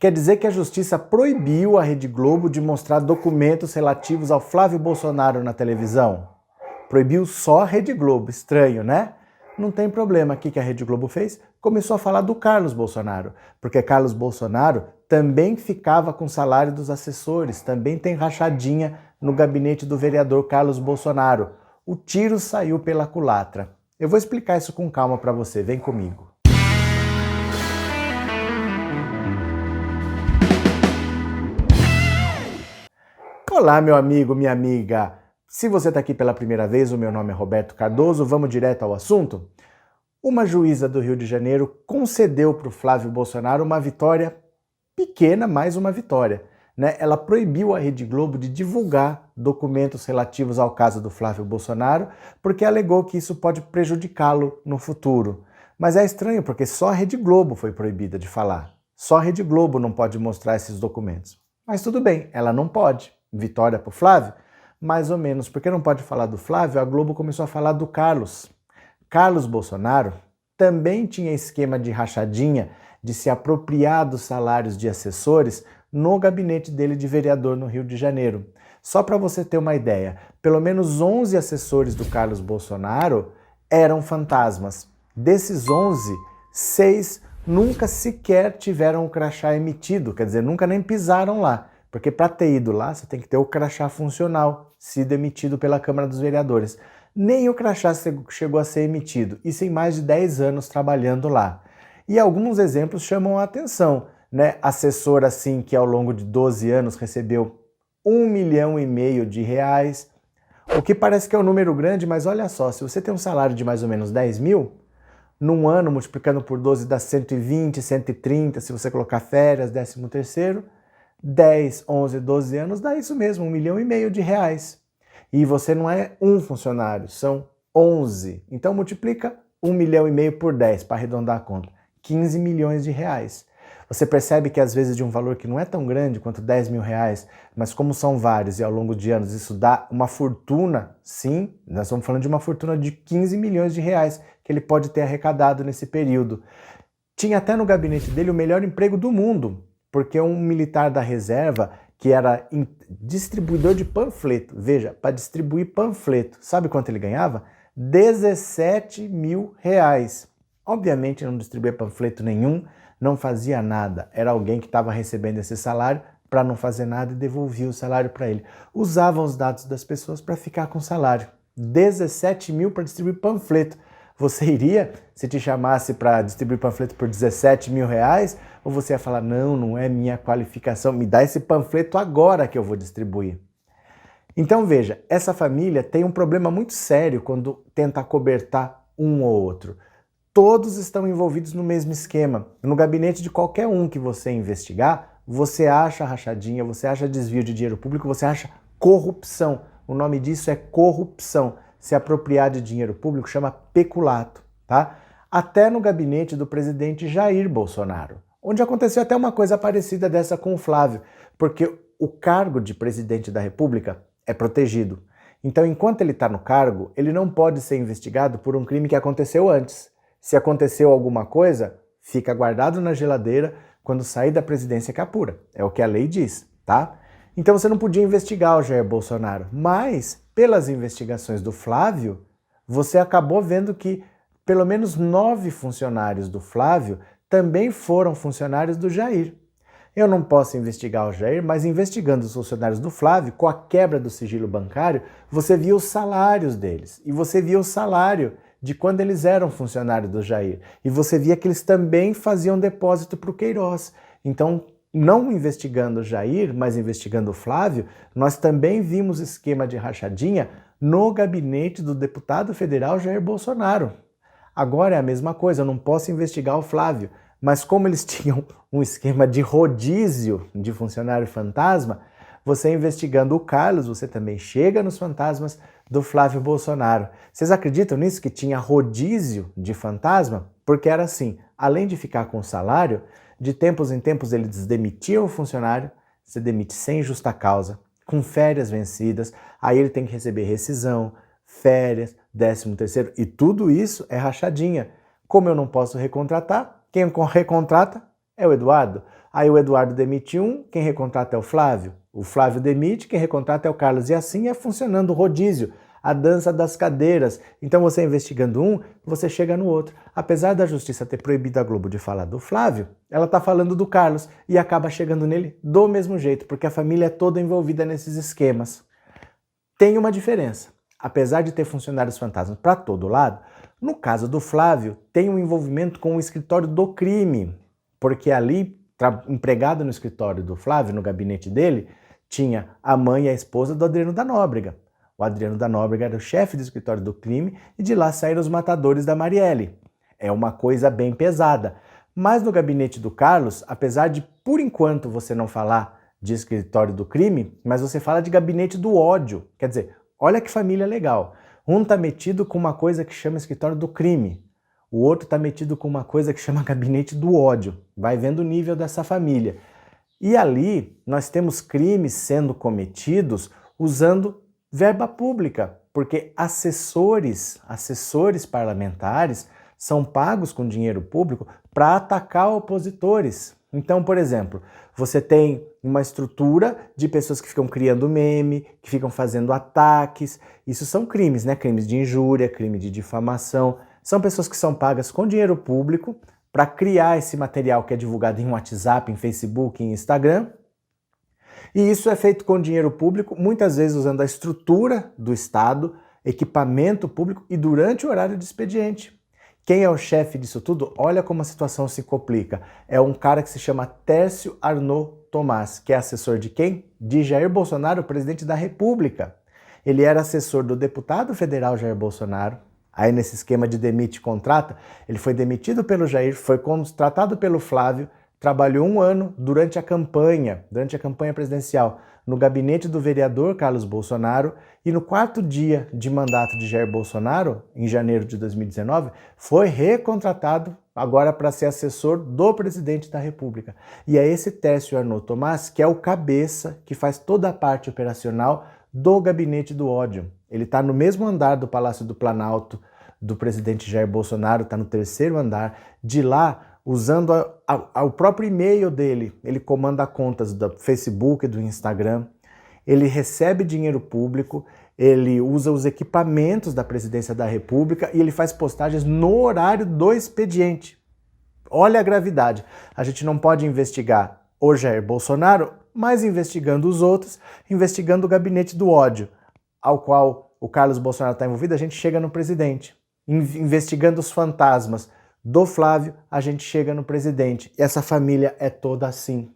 Quer dizer que a justiça proibiu a Rede Globo de mostrar documentos relativos ao Flávio Bolsonaro na televisão? Proibiu só a Rede Globo, estranho, né? Não tem problema, o que a Rede Globo fez? Começou a falar do Carlos Bolsonaro, porque Carlos Bolsonaro também ficava com o salário dos assessores, também tem rachadinha no gabinete do vereador Carlos Bolsonaro. O tiro saiu pela culatra. Eu vou explicar isso com calma para você, vem comigo. Olá, meu amigo, minha amiga. Se você está aqui pela primeira vez, o meu nome é Roberto Cardoso, vamos direto ao assunto? Uma juíza do Rio de Janeiro concedeu para o Flávio Bolsonaro uma vitória pequena, mais uma vitória, né? Ela proibiu a Rede Globo de divulgar documentos relativos ao caso do Flávio Bolsonaro, porque alegou que isso pode prejudicá-lo no futuro. Mas é estranho, porque só a Rede Globo foi proibida de falar. Só a Rede Globo não pode mostrar esses documentos. Mas tudo bem, ela não pode. Vitória para o Flávio? Mais ou menos, porque não pode falar do Flávio, a Globo começou a falar do Carlos. Carlos Bolsonaro também tinha esquema de rachadinha de se apropriar dos salários de assessores no gabinete dele de vereador no Rio de Janeiro. Só para você ter uma ideia, pelo menos 11 assessores do Carlos Bolsonaro eram fantasmas. Desses 11, 6 nunca sequer tiveram o crachá emitido, quer dizer, nunca nem pisaram lá. Porque para ter ido lá, você tem que ter o crachá funcional, sido emitido pela Câmara dos Vereadores. Nem o crachá chegou a ser emitido, isso em mais de 10 anos trabalhando lá. E alguns exemplos chamam a atenção, né? Assessor assim que ao longo de 12 anos recebeu R$1,5 milhão, o que parece que é um número grande, mas olha só, se você tem um salário de mais ou menos 10 mil, num ano multiplicando por 12 dá 120, 130, se você colocar férias, 13º, 10, 11, 12 anos dá isso mesmo, R$1,5 milhão. E você não é um funcionário, são 11. Então multiplica R$1,5 milhão por 10 para arredondar a conta. R$15 milhões. Você percebe que às vezes de um valor que não é tão grande quanto R$10 mil, mas como são vários e ao longo de anos isso dá uma fortuna, sim, nós estamos falando de uma fortuna de R$15 milhões que ele pode ter arrecadado nesse período. Tinha até no gabinete dele o melhor emprego do mundo, porque um militar da reserva que era distribuidor de panfleto, veja, para distribuir panfleto, sabe quanto ele ganhava? R$17 mil. Obviamente não distribuía panfleto nenhum, não fazia nada, era alguém que estava recebendo esse salário para não fazer nada e devolvia o salário para ele. Usava os dados das pessoas para ficar com salário. 17 mil para distribuir panfleto. Você iria, se te chamasse para distribuir panfleto por R$17 mil, ou você ia falar, não, não é minha qualificação, me dá esse panfleto agora que eu vou distribuir. Então veja, essa família tem um problema muito sério quando tenta acobertar um ou outro. Todos estão envolvidos no mesmo esquema. No gabinete de qualquer um que você investigar, você acha rachadinha, você acha desvio de dinheiro público, você acha corrupção. O nome disso é corrupção. Se apropriar de dinheiro público chama peculato, tá? Até no gabinete do presidente Jair Bolsonaro, onde aconteceu até uma coisa parecida dessa com o Flávio, porque o cargo de presidente da República é protegido. Então, enquanto ele está no cargo, ele não pode ser investigado por um crime que aconteceu antes. Se aconteceu alguma coisa, fica guardado na geladeira, quando sair da presidência que apura. É o que a lei diz, tá? Então você não podia investigar o Jair Bolsonaro, mas pelas investigações do Flávio, você acabou vendo que pelo menos 9 funcionários do Flávio também foram funcionários do Jair. Eu não posso investigar o Jair, mas investigando os funcionários do Flávio, com a quebra do sigilo bancário, você via os salários deles. E você via o salário de quando eles eram funcionários do Jair. E você via que eles também faziam depósito para o Queiroz. Então, não investigando o Jair, mas investigando o Flávio, nós também vimos esquema de rachadinha no gabinete do deputado federal Jair Bolsonaro. Agora é a mesma coisa, eu não posso investigar o Flávio, mas como eles tinham um esquema de rodízio de funcionário fantasma, você investigando o Carlos, você também chega nos fantasmas do Flávio Bolsonaro. Vocês acreditam nisso, que tinha rodízio de fantasma? Porque era assim, além de ficar com o salário, de tempos em tempos eles demitiam o funcionário, se demite sem justa causa, com férias vencidas, aí ele tem que receber rescisão, férias, 13º, e tudo isso é rachadinha. Como eu não posso recontratar, quem recontrata É o Eduardo? Aí o Eduardo demite um, quem recontrata é o Flávio demite, quem recontrata é o Carlos, e assim é funcionando o rodízio, a dança das cadeiras. Então você investigando um, você chega no outro. Apesar da justiça ter proibido a Globo de falar do Flávio, ela está falando do Carlos e acaba chegando nele do mesmo jeito, porque a família é toda envolvida nesses esquemas. Tem uma diferença. Apesar de ter funcionários fantasmas para todo lado, no caso do Flávio, tem um envolvimento com o escritório do crime, porque ali, empregado no escritório do Flávio, no gabinete dele, tinha a mãe e a esposa do Adriano da Nóbrega. O Adriano da Nóbrega era o chefe do escritório do crime e de lá saíram os matadores da Marielle. É uma coisa bem pesada. Mas no gabinete do Carlos, apesar de, por enquanto, você não falar de escritório do crime, mas você fala de gabinete do ódio. Quer dizer, olha que família legal. Um tá metido com uma coisa que chama escritório do crime. O outro tá metido com uma coisa que chama gabinete do ódio. Vai vendo o nível dessa família. E ali nós temos crimes sendo cometidos usando verba pública, porque assessores parlamentares são pagos com dinheiro público para atacar opositores. Então, por exemplo, você tem uma estrutura de pessoas que ficam criando meme, que ficam fazendo ataques. Isso são crimes, né? Crimes de injúria, crime de difamação. São pessoas que são pagas com dinheiro público para criar esse material que é divulgado em WhatsApp, em Facebook, em Instagram. E isso é feito com dinheiro público, muitas vezes usando a estrutura do Estado, equipamento público e durante o horário de expediente. Quem é o chefe disso tudo? Olha como a situação se complica. É um cara que se chama Tércio Arnaud Tomás, que é assessor de quem? De Jair Bolsonaro, presidente da República. Ele era assessor do deputado federal Jair Bolsonaro. Aí nesse esquema de demite e contrata, ele foi demitido pelo Jair, foi contratado pelo Flávio, trabalhou 1 ano durante a campanha presidencial, no gabinete do vereador Carlos Bolsonaro, e no 4º dia de mandato de Jair Bolsonaro, em janeiro de 2019, foi recontratado agora para ser assessor do presidente da República. E é esse Tércio Arnaud Tomás que é o cabeça, que faz toda a parte operacional do gabinete do ódio. Ele está no mesmo andar do Palácio do Planalto do presidente Jair Bolsonaro, está no 3º andar. De lá, usando o próprio e-mail dele, ele comanda contas do Facebook e do Instagram, ele recebe dinheiro público, ele usa os equipamentos da presidência da República e ele faz postagens no horário do expediente. Olha a gravidade. A gente não pode investigar o Jair Bolsonaro, mas investigando os outros, investigando o gabinete do ódio, ao qual o Carlos Bolsonaro está envolvido, a gente chega no presidente. Investigando os fantasmas do Flávio, a gente chega no presidente. E essa família é toda assim.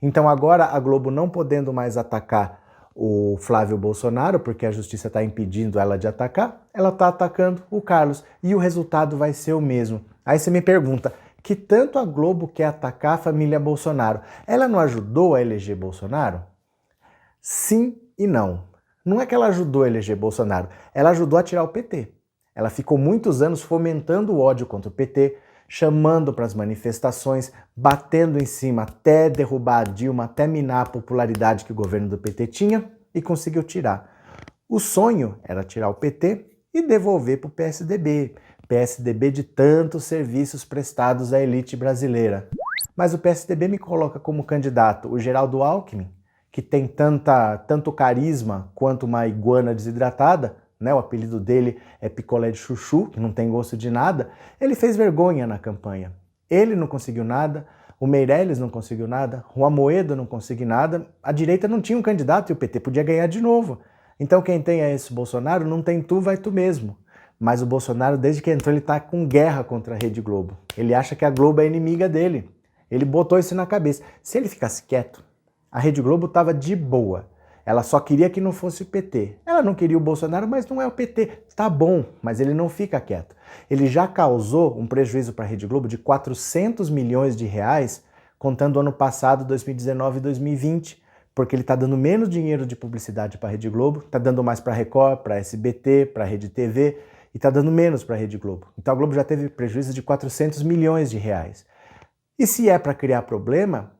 Então agora a Globo não podendo mais atacar o Flávio Bolsonaro, porque a justiça está impedindo ela de atacar, ela está atacando o Carlos. E o resultado vai ser o mesmo. Aí você me pergunta, que tanto a Globo quer atacar a família Bolsonaro? Ela não ajudou a eleger Bolsonaro? Sim e não. Não é que ela ajudou a eleger Bolsonaro, ela ajudou a tirar o PT. Ela ficou muitos anos fomentando o ódio contra o PT, chamando para as manifestações, batendo em cima até derrubar a Dilma, até minar a popularidade que o governo do PT tinha e conseguiu tirar. O sonho era tirar o PT e devolver para o PSDB. PSDB de tantos serviços prestados à elite brasileira. Mas o PSDB me coloca como candidato o Geraldo Alckmin, que tem tanto carisma quanto uma iguana desidratada, né? O apelido dele é picolé de chuchu, que não tem gosto de nada. Ele fez vergonha na campanha. Ele não conseguiu nada, o Meirelles não conseguiu nada, o Amoedo não conseguiu nada, a direita não tinha um candidato e o PT podia ganhar de novo. Então quem tem é esse Bolsonaro, não tem tu, vai tu mesmo. Mas o Bolsonaro, desde que entrou, ele está com guerra contra a Rede Globo. Ele acha que a Globo é inimiga dele. Ele botou isso na cabeça. Se ele ficasse quieto, a Rede Globo estava de boa. Ela só queria que não fosse o PT. Ela não queria o Bolsonaro, mas não é o PT. Tá bom, mas ele não fica quieto. Ele já causou um prejuízo para a Rede Globo de 400 milhões de reais, contando o ano passado, 2019 e 2020, porque ele está dando menos dinheiro de publicidade para a Rede Globo, está dando mais para a Record, para a SBT, para a Rede TV, e está dando menos para a Rede Globo. Então a Globo já teve prejuízo de 400 milhões de reais. E se é para criar problema,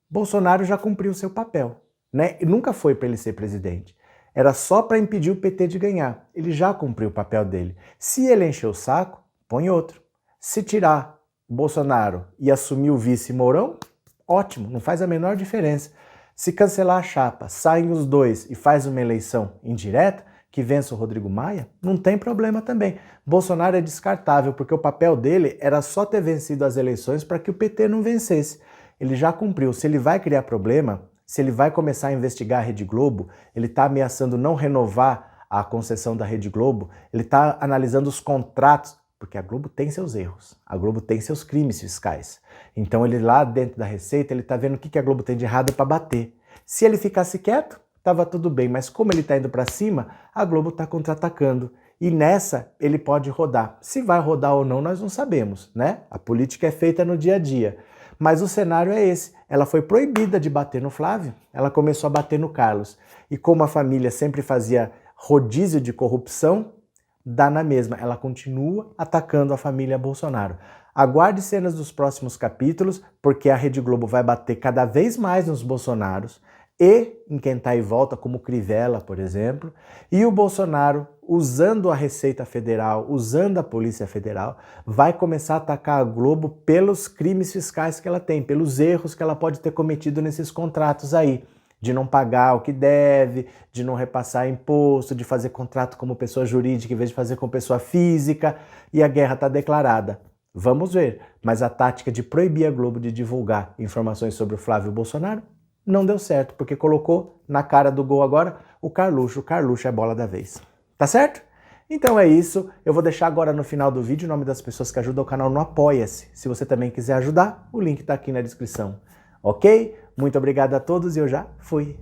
Bolsonaro já cumpriu seu papel, né? E nunca foi para ele ser presidente. Era só para impedir o PT de ganhar. Ele já cumpriu o papel dele. Se ele encher o saco, põe outro. Se tirar Bolsonaro e assumir o vice Mourão, ótimo, não faz a menor diferença. Se cancelar a chapa, saem os dois e faz uma eleição indireta, que vença o Rodrigo Maia, não tem problema também. Bolsonaro é descartável, porque o papel dele era só ter vencido as eleições para que o PT não vencesse. Ele já cumpriu. Se ele vai criar problema, se ele vai começar a investigar a Rede Globo, ele está ameaçando não renovar a concessão da Rede Globo, ele está analisando os contratos, porque a Globo tem seus erros, a Globo tem seus crimes fiscais. Então ele lá dentro da Receita, ele está vendo o que a Globo tem de errado para bater. Se ele ficasse quieto, estava tudo bem, mas como ele está indo para cima, a Globo está contra-atacando. E nessa ele pode rodar. Se vai rodar ou não, nós não sabemos, né? A política é feita no dia a dia. Mas o cenário é esse. Ela foi proibida de bater no Flávio, ela começou a bater no Carlos. E como a família sempre fazia rodízio de corrupção, dá na mesma. Ela continua atacando a família Bolsonaro. Aguarde cenas dos próximos capítulos, porque a Rede Globo vai bater cada vez mais nos Bolsonaros e em quem está em volta, como Crivella, por exemplo, e o Bolsonaro, usando a Receita Federal, usando a Polícia Federal, vai começar a atacar a Globo pelos crimes fiscais que ela tem, pelos erros que ela pode ter cometido nesses contratos aí, de não pagar o que deve, de não repassar imposto, de fazer contrato como pessoa jurídica em vez de fazer como pessoa física, e a guerra está declarada. Vamos ver, mas a tática de proibir a Globo de divulgar informações sobre o Flávio Bolsonaro não deu certo, porque colocou na cara do gol agora o Carluxo. O Carluxo é a bola da vez. Tá certo? Então é isso. Eu vou deixar agora no final do vídeo o nome das pessoas que ajudam o canal no Apoia-se. Se você também quiser ajudar, o link tá aqui na descrição. Ok? Muito obrigado a todos e eu já fui.